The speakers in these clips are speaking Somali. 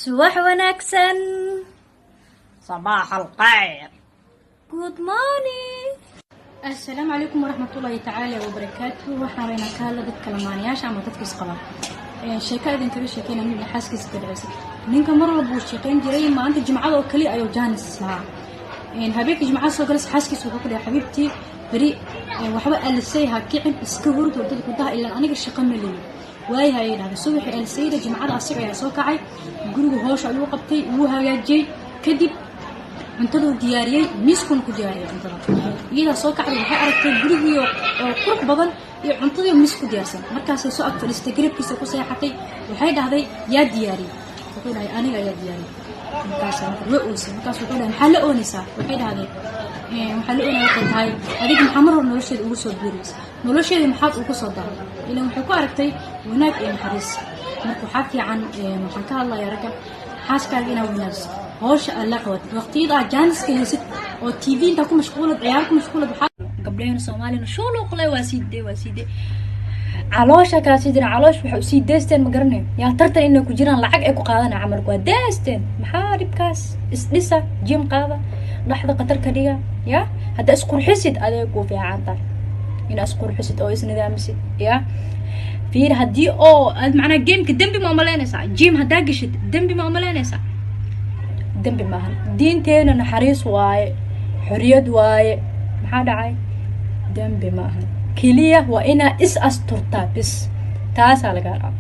subax wanaagsan. صباح الخير. Good morning. السلام عليكم ورحمة الله تعالى وبركاته. waxaan raynaa ka hadla dadka lamaanayaasha ama dadka isqaba sheekada idin kaga sheekeyna nin xaaskiisa ka dhacaysa ninka mar walba uu shaqeyn jiray maanta jimcada oo kaliya ayuu jaanis lahaa habeenkii jimcada soo galaysa xaaskiisa wuxuu ku dhahay xabiibtii bari waxba alisay ha kicin iska hurdo dadku daa ilaa aniga shaqo ma leeyahay waayahay ay dhahday subaxii alisayda jimcada asiga ayaa soo kacay guriga hoosha ayuu qabtay wuu hagaajiyay kadib cuntada uu diyaariyay miiskuna ku diyaariyay cuntada iyada soo kacday waxay aragtay gurigii oo qurux badan iyo cuntadii miis ku diyaarsan markaas ay soo ag fadhiistay garabkiisa ku seexatay waxay dhahday yaa diyaariyay wuxuu dhahay aniga ayaa diyaariyay markaas wuxuu oosay markaas wuxuu dhahay maxaa la oonaysaa waxay dhahday waxaa la oonaya waxay tahay adiga maxaa mar hore nolosheeda ugu soo biiraysa nolosheeda maxaad ugu soo daray ilaan waxay ku aragtay wanaag iyo naxariis marka waxaa fiican waxaan ka hadlayaa ragga xaaskaaga inaad wanaajiso hawsha alla qabad waqtiyada aad jaaniska haysid oo tv inta ku mashquulad ciyaar ku mashquulad waxaa gabdhaheena Soomaaliyeed soo luqlay waa siidee caloosha kala sidina caloosh waxa u sii deesteen ma garanayo yaa tartan inay ku jiraan lacag ay ku qaadanaa camalku waa deesteen maxaa dhibkaas isdhisa jim qaada dhaxda qatar ka dhiga ya hadda isqurxisid adeeg ku fiican tahay in isqurxisid oo isnidaamisid ya fiir haddii oo aad macnaa gameka dembi ma umaleynaysaa jim haddaa gashid dembi ma umaleynaysaa dembi maahan diinteena naxariis waaye xoriyad waaye maxaa dhacay dembi maahan keliya waa inaa is asturtaa bis taasaa lagaa raba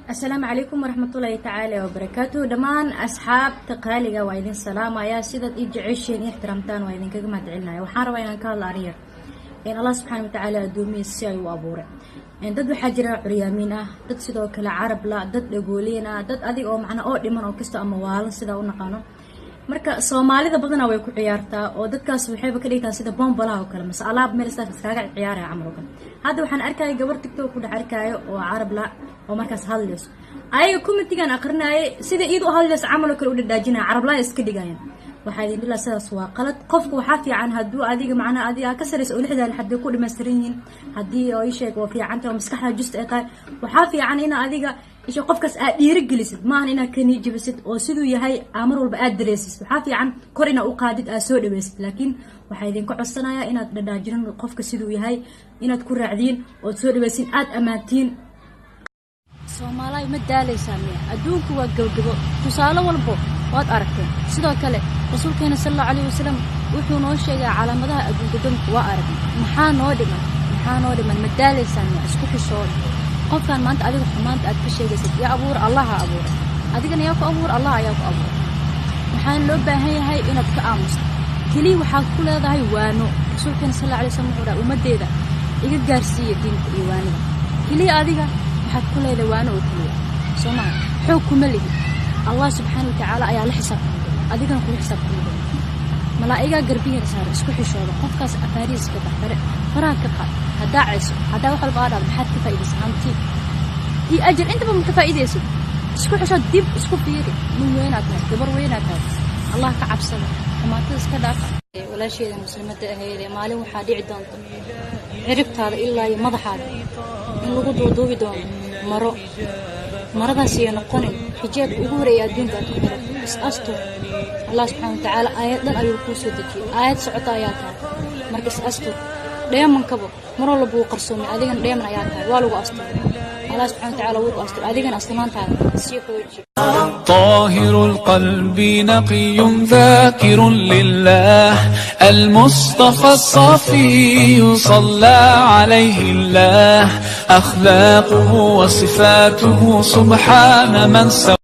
السلام عليكم ورحمة الله تعالى وبركاته دمان أصحاب تقاليga waa idin salaamaya sidaad ii jeceshiin iyo ixtiraamtaan waa idin kaga mahadcelinaya waxaan rabaa inaan ka hadlo ariyar Allah subhanahu wa ta'ala adoomiisa si ay u abuuray dad waxaa jira curyaamiin ah dad sidoo kale carab la dad dhagooliin ah dad adiga oo macna oo dhiman oo kasta ama waalan sida u naqaano marka Soomaalida badanaa way ku ciyaartaa oo dadkaas waxayba ka dhigtaan sida bombalaha oo kale mas alaab meel iskaaga ciyaaraya camal oo kale hadda waxaan arkay gabar TikTok ku dhacarkaayo oo carab la oo markaas hadlayso ayaga commentigan aqrinaaye sida iyadu hadlayso camal oo kale u dhadhaajinaa carab la iska dhigayaan waxaa idin dhila sidaas waa qalad qofku waxaa fiican hadduu adiga macna adiga ka sareyso oo lixdan hadii ku dhameystiran yihiin haddii oo sheeg waa fiican tahay maskaxda just ay tahay waxaa fiican in adiga isha qofkaas aad dhiirigelisid maahan inaad ka niijibisid oo siduu yahay amar walba aad dareesid waxaa fiican kor inaad u qaadid aad soo dhaweysid laakiin waxaa idin ka codsanayaa inaad dhadhaajin qofka siduu yahay inaad ku raacdiin oo soo dhaweysin aad amaantiin Soomaaliya ma daalaysaa miya adduunku waa gabgabo tusaale walbo waad aragteen sidoo kale rasuulkeena sallallahu alayhi wasallam wuxuu noo sheegay calaamadaha adduunka danku waa aragnay maxaa noo dhiman ma daalaysaa miya isku xishood qofkan maanta adiga xumaanta aad ka sheegaysid yaa abuur Allah abuur adigana yaa ku abuur Allah ayaa ku abuur waxaan loo baahan yahay inaad ka aamusto kaliya waxaad ku leedahay waano rasuulkeena sallallahu alayhi wasallam wuxuu umadeeda iga gaarsiiyay diinta iyo waanida kaliya adiga waxaad ku leedahay waano oo kaliya Soomaali xoog kuma lihi Allah subhanahu wa ta'ala ayaa la xisaabtay adigana ku xisaabtay malaa'iga garbiga saar isku xishooda qofkaas afaariiska baxdare faraha ka qaad hadaaciso hadaa wax walba aad maxaad ka faa'iideysan hanti iyo ajir inta ma ka faa'iideysid isku xishood dib isku fiiri min weynaad gabar weynaad Allah ka cabsada xamaatada iska dhaafa walaasheeda muslimada ahayd maalin waxa dhici doonta ciribtaada ilaa iyo madaxaada in lagu duuduubi doono maradaas iyo noqonin xijaab ugu horeeyay adduunka aad ku xirato is astur Allah subhanahu wa ta'ala ayadan ayuu ku soo dejiyay ayad socota ayaa tahay marka is astur dheemankaba mar walba uu qarsoomay adigana dheeman ayaa tahay waa lagu astur Allah subhanahu wa ta'ala wuu astur adigana astaamaantaada si xooji طاهر القلب نقي ذاكر لله المصطفى الصفي صلى عليه الله أخلاقه وصفاته سبحان من سوى